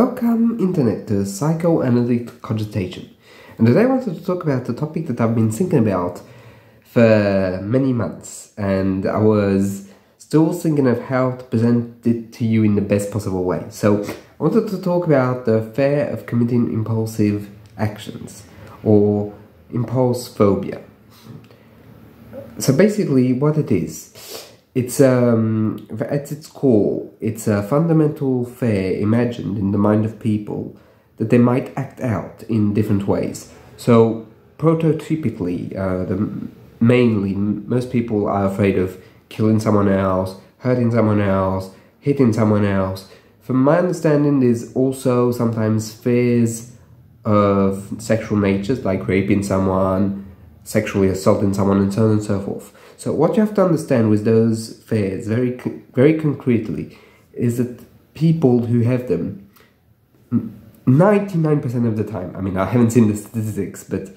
Welcome Internet to psychoanalytic cogitation, and today I wanted to talk about a topic that I've been thinking about for many months, and I was still thinking of how to present it to you in the best possible way. So I wanted to talk about the fear of committing impulsive actions, or impulse phobia. So basically what it is, it's at its core, it's a fundamental fear imagined in the mind of people that they might act out in different ways. So prototypically, mainly most people are afraid of killing someone else, hurting someone else, hitting someone else. From my understanding, there's also sometimes fears of sexual natures, like raping someone, sexually assaulting someone, and so on and so forth. So what you have to understand with those fears, very concretely, is that people who have them, 99% of the time, I mean, I haven't seen the statistics, but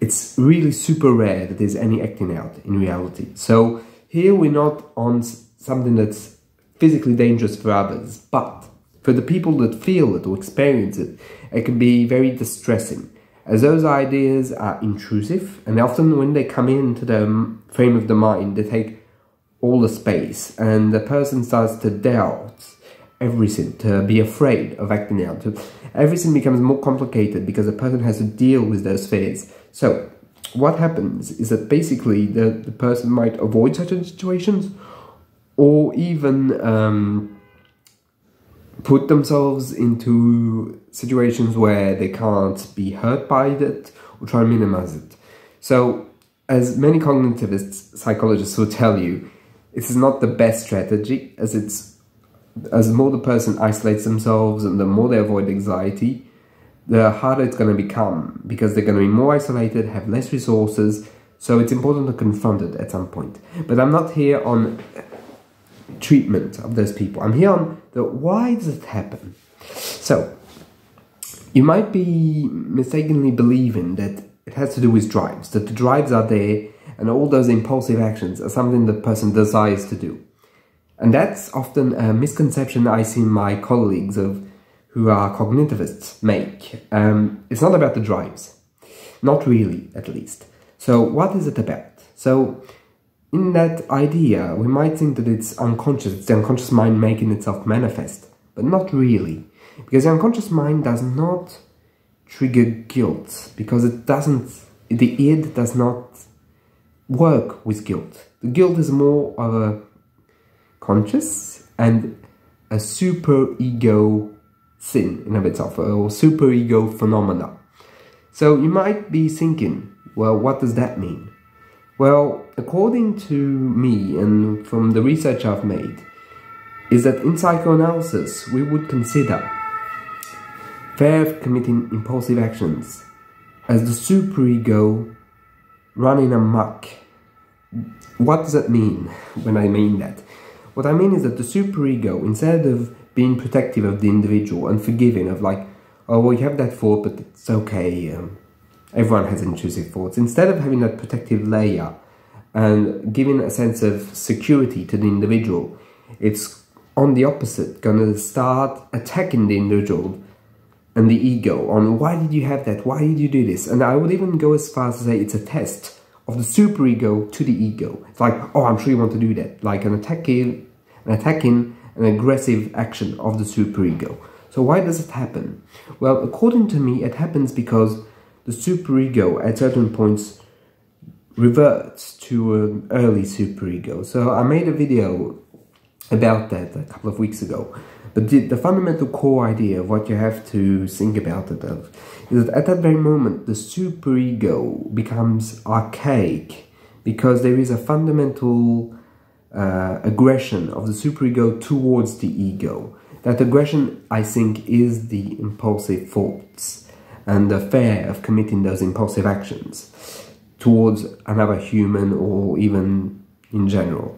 it's really super rare that there's any acting out in reality. So here we're not on something that's physically dangerous for others, but for the people that feel it or experience it, it can be very distressing, as those ideas are intrusive, and often when they come into the frame of the mind, they take all the space, and the person starts to doubt everything, to be afraid of acting out. Everything becomes more complicated because the person has to deal with those fears. So what happens is that basically the person might avoid certain situations, or even put themselves into situations where they can't be hurt by it, or try and minimize it. So, as many cognitivist psychologists will tell you, this is not the best strategy, as more the person isolates themselves and the more they avoid anxiety, the harder it's going to become, because they're going to be more isolated, have less resources. So it's important to confront it at some point. But I'm not here on treatment of those people. I'm here on the why does it happen. So you might be mistakenly believing that it has to do with drives, that the drives are there and all those impulsive actions are something the person desires to do. And that's often a misconception I see my colleagues who are cognitivists make. It's not about the drives, not really, at least. So what is it about? So in that idea, we might think that it's unconscious, it's the unconscious mind making itself manifest, but not really, because the unconscious mind does not trigger guilt, because the id does not work with guilt. The guilt is more of a conscious and a super-ego sin in of itself, or super-ego phenomena. So you might be thinking, well, what does that mean? Well, according to me, and from the research I've made, is that in psychoanalysis we would consider fear of committing impulsive actions as the superego running amok. What does that mean when I mean that? What I mean is that the superego, instead of being protective of the individual and forgiving, of like, oh, well, you have that thought, but it's okay, everyone has intrusive thoughts. Instead of having that protective layer and giving a sense of security to the individual, it's on the opposite, going to start attacking the individual and the ego on why did you have that, why did you do this? And I would even go as far as to say it's a test of the superego to the ego. It's like, oh, I'm sure you want to do that, like an attacking, an aggressive action of the superego. So why does it happen? Well, according to me, it happens because the superego at certain points reverts to an early superego. So I made a video about that a couple of weeks ago. But the fundamental core idea of what you have to think about it of is that at that very moment, the superego becomes archaic, because there is a fundamental aggression of the superego towards the ego. That aggression, I think, is the impulsive thoughts and the fear of committing those impulsive actions towards another human, or even in general.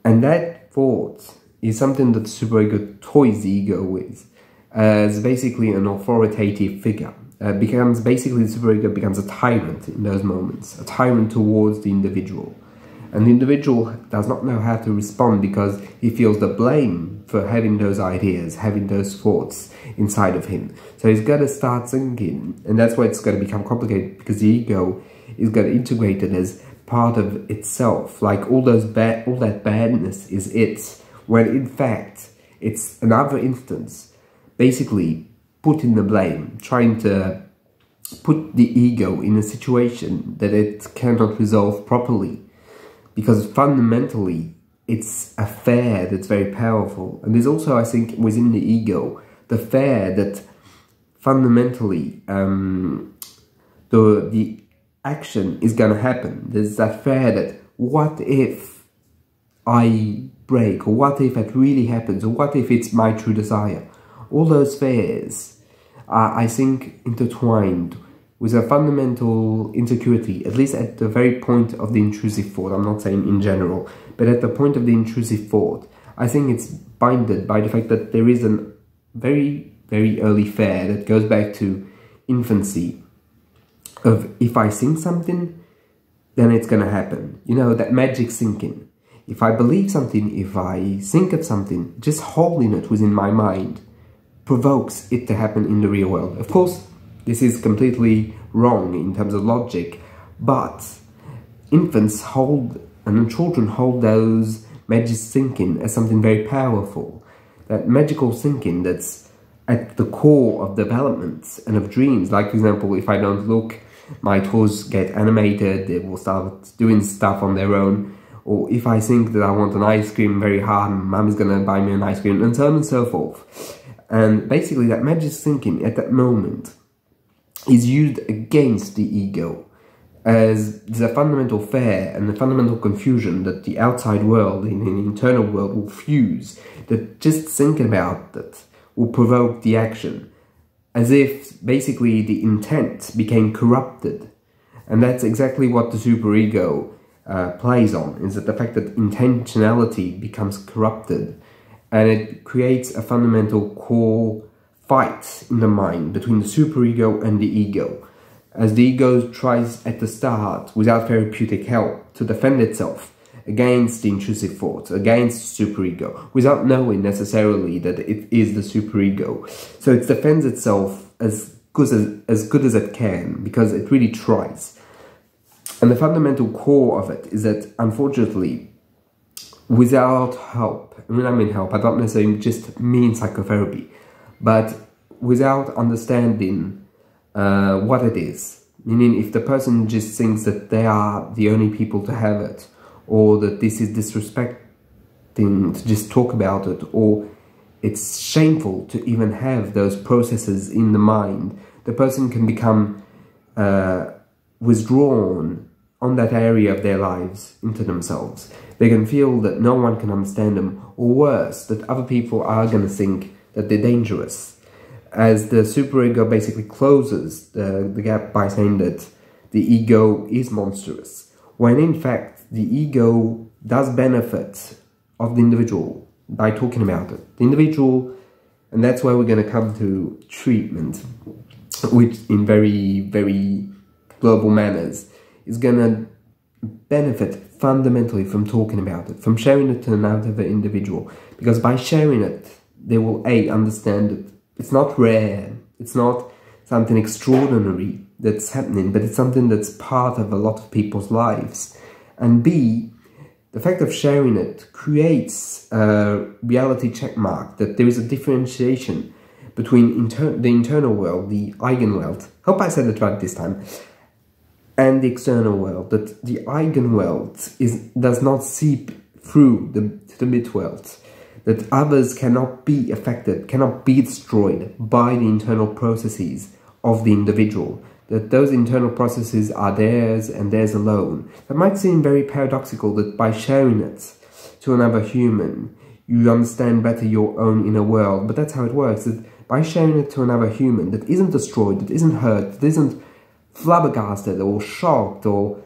And that thought is something that the superego toys the ego with, as basically an authoritative figure. Basically the superego becomes a tyrant in those moments, a tyrant towards the individual. And the individual does not know how to respond because he feels the blame for having those ideas, having those thoughts inside of him. So he's got to start thinking, and that's why it's going to become complicated, because the ego is going to integrate it as part of itself, like all that badness is it, when in fact it's another instance, basically putting the blame, trying to put the ego in a situation that it cannot resolve properly, because fundamentally it's a fear that's very powerful. And there's also, I think, within the ego, the fear that fundamentally the action is going to happen. There's that fear that what if I break, or what if it really happens, or what if it's my true desire. All those fears are, I think, intertwined with a fundamental insecurity, at least at the very point of the intrusive thought. I'm not saying in general, but at the point of the intrusive thought, I think it's bounded by the fact that there is a very, very early fear that goes back to infancy, of if I think something, then it's going to happen. You know, that magic thinking. If I believe something, if I think of something, just holding it within my mind provokes it to happen in the real world. Of course, this is completely wrong in terms of logic, but infants hold, and children hold those magic thinking as something very powerful. That magical thinking that's at the core of development and of dreams. Like, for example, if I don't look, my toes get animated, they will start doing stuff on their own. Or if I think that I want an ice cream very hard, mum is going to buy me an ice cream, and so on and so forth. And basically that magic thinking at that moment is used against the ego, as the fundamental fear and the fundamental confusion that the outside world and the internal world will fuse, that just thinking about that will provoke the action, as if basically the intent became corrupted. And that's exactly what the superego plays on, is that the fact that intentionality becomes corrupted, and it creates a fundamental core fight in the mind between the superego and the ego, as the ego tries at the start, without therapeutic help, to defend itself against the intrusive thoughts, against the superego, without knowing necessarily that it is the superego. So it defends itself as good as it can, because it really tries. And the fundamental core of it is that, unfortunately, without help, and when I mean help, I don't necessarily just mean psychotherapy, but without understanding what it is, meaning if the person just thinks that they are the only people to have it, or that this is disrespecting to just talk about it, or it's shameful to even have those processes in the mind, the person can become withdrawn on that area of their lives into themselves. They can feel that no one can understand them, or worse, that other people are going to think that they're dangerous, as the superego basically closes the gap by saying that the ego is monstrous, when in fact the ego does benefit of the individual by talking about it. The individual, and that's where we're going to come to treatment, which in very, very global manners, is going to benefit fundamentally from talking about it, from sharing it to another individual, because by sharing it, they will A, understand that it's not rare, it's not something extraordinary that's happening, but it's something that's part of a lot of people's lives. And B, the fact of sharing it creates a reality checkmark, that there is a differentiation between the internal world, the eigenwelt, hope I said it right this time, and the external world, that the eigenwelt does not seep through the midwelt, that others cannot be affected, cannot be destroyed by the internal processes of the individual, that those internal processes are theirs and theirs alone. That might seem very paradoxical, that by sharing it to another human, you understand better your own inner world, but that's how it works, that by sharing it to another human that isn't destroyed, that isn't hurt, that isn't flabbergasted or shocked or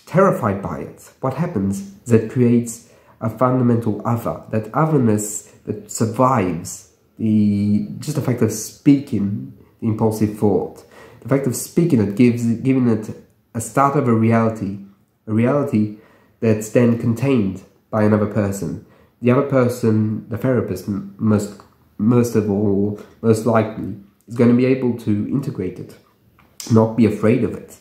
terrified by it, what happens is that it creates a fundamental other, that otherness that survives just the fact of speaking the impulsive thought. The fact of speaking it, giving it a start of a reality that's then contained by another person. The other person, the therapist, most likely, is going to be able to integrate it, not be afraid of it,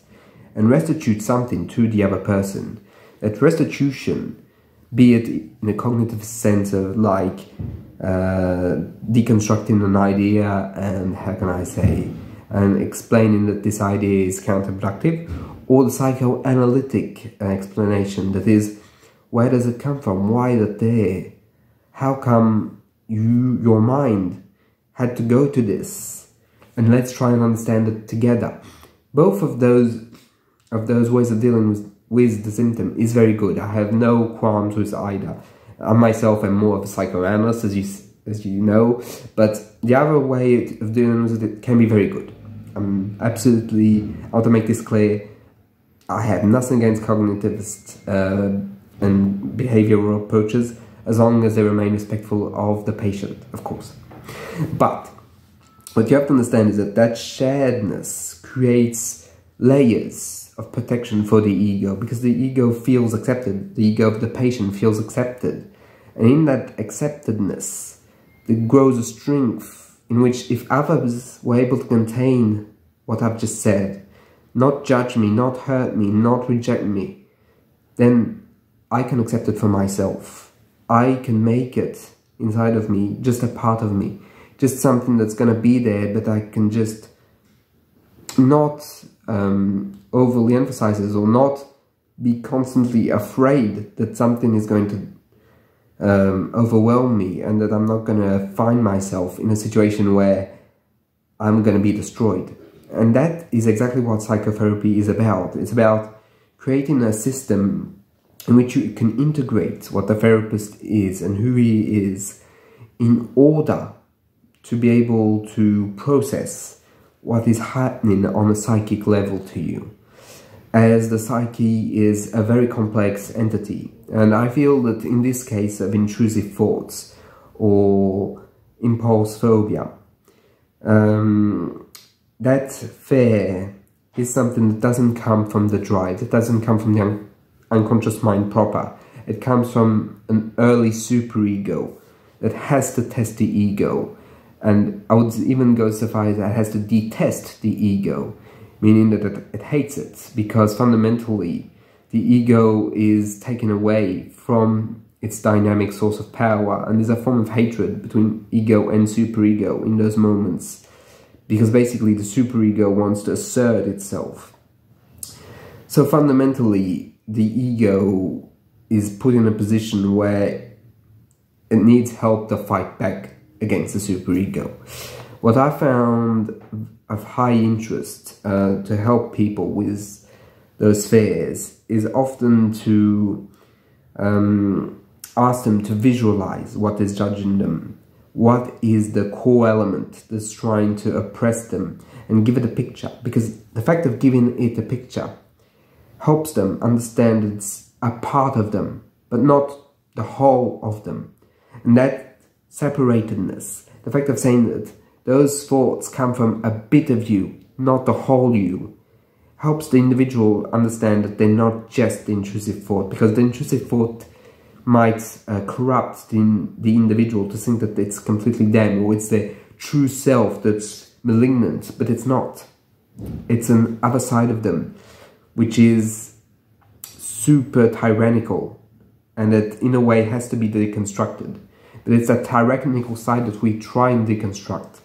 and restitute something to the other person. That restitution, be it in a cognitive sense of like deconstructing an idea and, how can I say, and explaining that this idea is counterproductive, or the psychoanalytic explanation, that is, where does it come from? Why is it there? How come your mind had to go to this? And let's try and understand it together. Both of those ways of dealing with the symptom is very good. I have no qualms with either. I myself am more of a psychoanalyst, as you know, but the other way of dealing with it can be very good. Absolutely, I want to make this clear, I have nothing against cognitivist and behavioral approaches, as long as they remain respectful of the patient, of course. But what you have to understand is that sharedness creates layers of protection for the ego, because the ego feels accepted, the ego of the patient feels accepted. And in that acceptedness, there grows a strength in which, if others were able to contain what I've just said, not judge me, not hurt me, not reject me, then I can accept it for myself. I can make it inside of me just a part of me, just something that's going to be there, but I can just not overly emphasize it, or not be constantly afraid that something is going to overwhelm me, and that I'm not going to find myself in a situation where I'm going to be destroyed. And that is exactly what psychotherapy is about. It's about creating a system in which you can integrate what the therapist is and who he is, in order to be able to process what is happening on a psychic level to you. As the psyche is a very complex entity, and I feel that in this case of intrusive thoughts or impulse phobia, that fear is something that doesn't come from the drive, it doesn't come from the unconscious mind proper. It comes from an early superego that has to test the ego, and I would even go so far as that it has to detest the ego, meaning that it hates it, because fundamentally the ego is taken away from its dynamic source of power, and there's a form of hatred between ego and superego in those moments, because basically the superego wants to assert itself. So fundamentally the ego is put in a position where it needs help to fight back against the superego. What I found of high interest to help people with those fears is often to ask them to visualize what is judging them, what is the core element that's trying to oppress them, and give it a picture, because the fact of giving it a picture helps them understand it's a part of them, but not the whole of them. And that separatedness, the fact of saying that those thoughts come from a bit of you, not the whole you, helps the individual understand that they're not just the intrusive thought, because the intrusive thought might corrupt the individual to think that it's completely them, or it's their true self that's malignant, but it's not. It's an other side of them, which is super tyrannical, and that in a way has to be deconstructed. But it's that tyrannical side that we try and deconstruct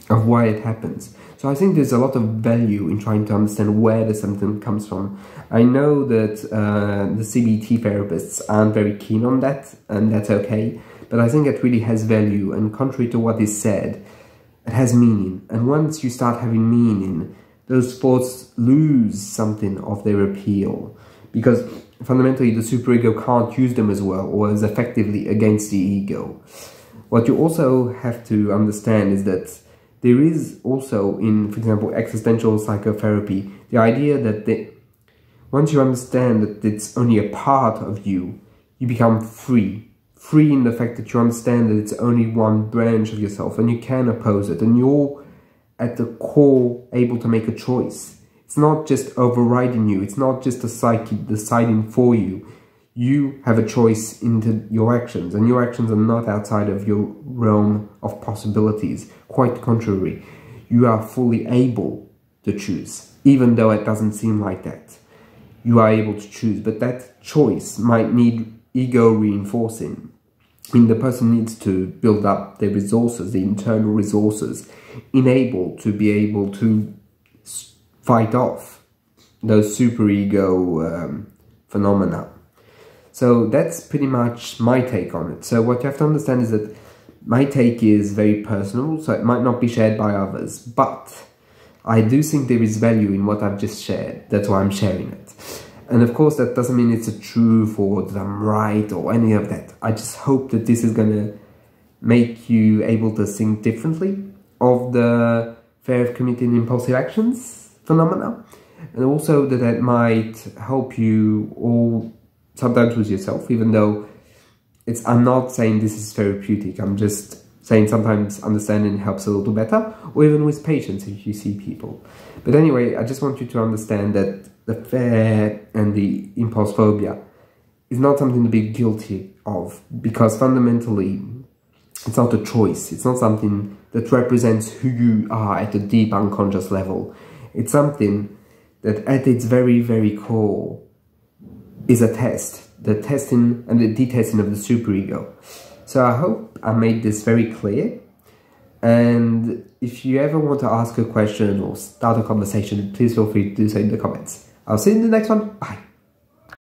of why it happens. So I think there's a lot of value in trying to understand where the symptom comes from. I know that the CBT therapists aren't very keen on that, and that's okay, but I think it really has value, and contrary to what is said, it has meaning. And once you start having meaning, those thoughts lose something of their appeal, because fundamentally the superego can't use them as well or as effectively against the ego. What you also have to understand is that there is also, in, for example, existential psychotherapy, the idea that once you understand that it's only a part of you, you become free. Free in the fact that you understand that it's only one branch of yourself and you can oppose it, and you're at the core able to make a choice. It's not just overriding you. It's not just the psyche deciding for you. You have a choice into your actions, and your actions are not outside of your realm of possibilities. Quite the contrary. You are fully able to choose, even though it doesn't seem like that. You are able to choose, but that choice might need ego reinforcing. I mean, the person needs to build up their resources, the internal resources, to be able to fight off those superego phenomena. So that's pretty much my take on it. So what you have to understand is that my take is very personal, so it might not be shared by others, but I do think there is value in what I've just shared. That's why I'm sharing it. And of course, that doesn't mean it's a truth or that I'm right or any of that. I just hope that this is going to make you able to think differently of the fear of committing impulsive actions phenomena. And also that it might help you all sometimes with yourself, even though I'm not saying this is therapeutic. I'm just saying sometimes understanding helps a little better, or even with patients if you see people. But anyway, I just want you to understand that the fear and the impulse phobia is not something to be guilty of, because fundamentally it's not a choice. It's not something that represents who you are at a deep unconscious level. It's something that at its very, very core is a test, the testing and the detesting of the superego. So I hope I made this very clear. And if you ever want to ask a question or start a conversation, please feel free to do so in the comments. I'll see you in the next one. Bye.